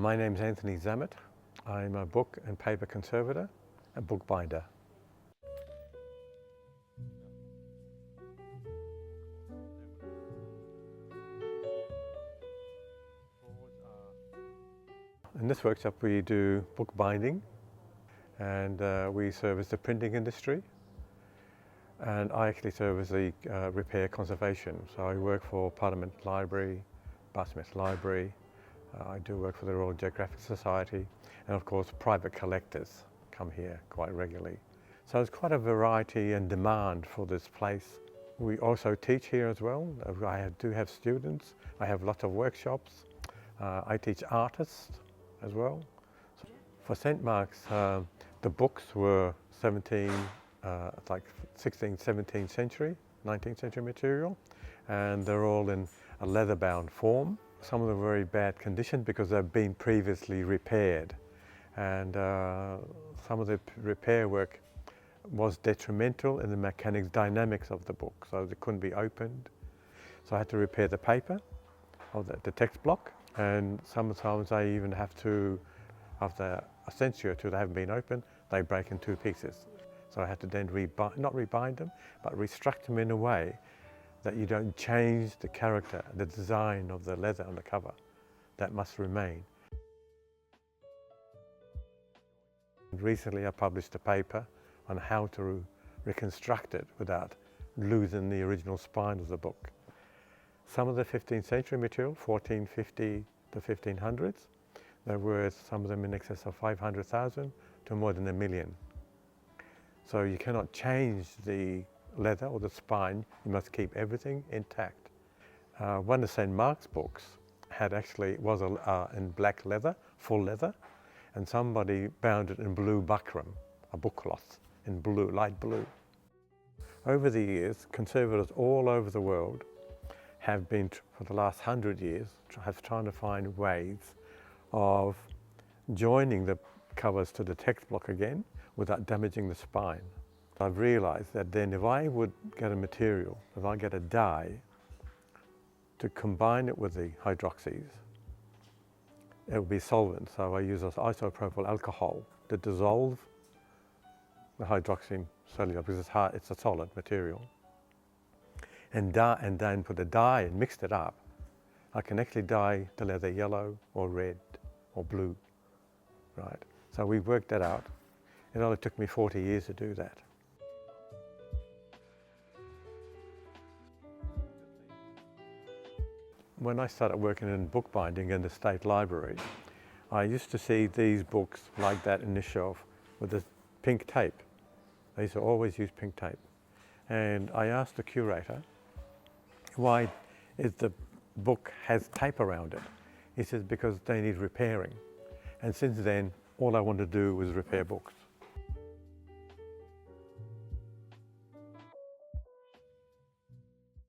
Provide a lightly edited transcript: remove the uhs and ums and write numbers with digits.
My name is Anthony Zammit. I'm a book and paper conservator and bookbinder. In this workshop we do bookbinding, and we service the printing industry, and I actually service the repair conservation. So I work for Parliament Library, Bathurst Library, I do work for the Royal Geographic Society, and of course private collectors come here quite regularly. So there's quite a variety and demand for this place. We also teach here as well. I do have students, I have lots of workshops. I teach artists as well. So for St. Mark's, the books were 16th, 17th century, 19th century material, and they're all in a leather-bound form. Some of them are very bad condition because they've been previously repaired, and some of the repair work was detrimental in the mechanics dynamics of the book, so they couldn't be opened. So I had to repair the paper of the text block, and sometimes I even have to, after a century or two they haven't been opened, they break in two pieces. So I had to then not rebind them, but restructure them in a way that you don't change the character, the design of the leather on the cover. That must remain. Recently I published a paper on how to reconstruct it without losing the original spine of the book. Some of the 15th century material, 1450 to 1500s, they're worth, some of them in excess of 500,000 to more than 1 million. So you cannot change the leather or the spine, you must keep everything intact. One of St. Mark's books was in black leather, full leather, and somebody bound it in blue buckram, a book cloth in blue, light blue. Over the years, conservators all over the world have been, for the last 100 years, trying to find ways of joining the covers to the text block again without damaging the spine. I've realized that then if I would get a material, if I get a dye, to combine it with the hydroxys, it will be solvent. So I use isopropyl alcohol to dissolve the hydroxy cellulose because it's a solid material. And then put a dye and mixed it up. I can actually dye the leather yellow or red or blue, right? So we worked that out. It only took me 40 years to do that. When I started working in bookbinding in the State Library, I used to see these books like that in the shelf with the pink tape. I used to always use pink tape. And I asked the curator, why is the book has tape around it? He says, because they need repairing. And since then, all I want to do was repair books.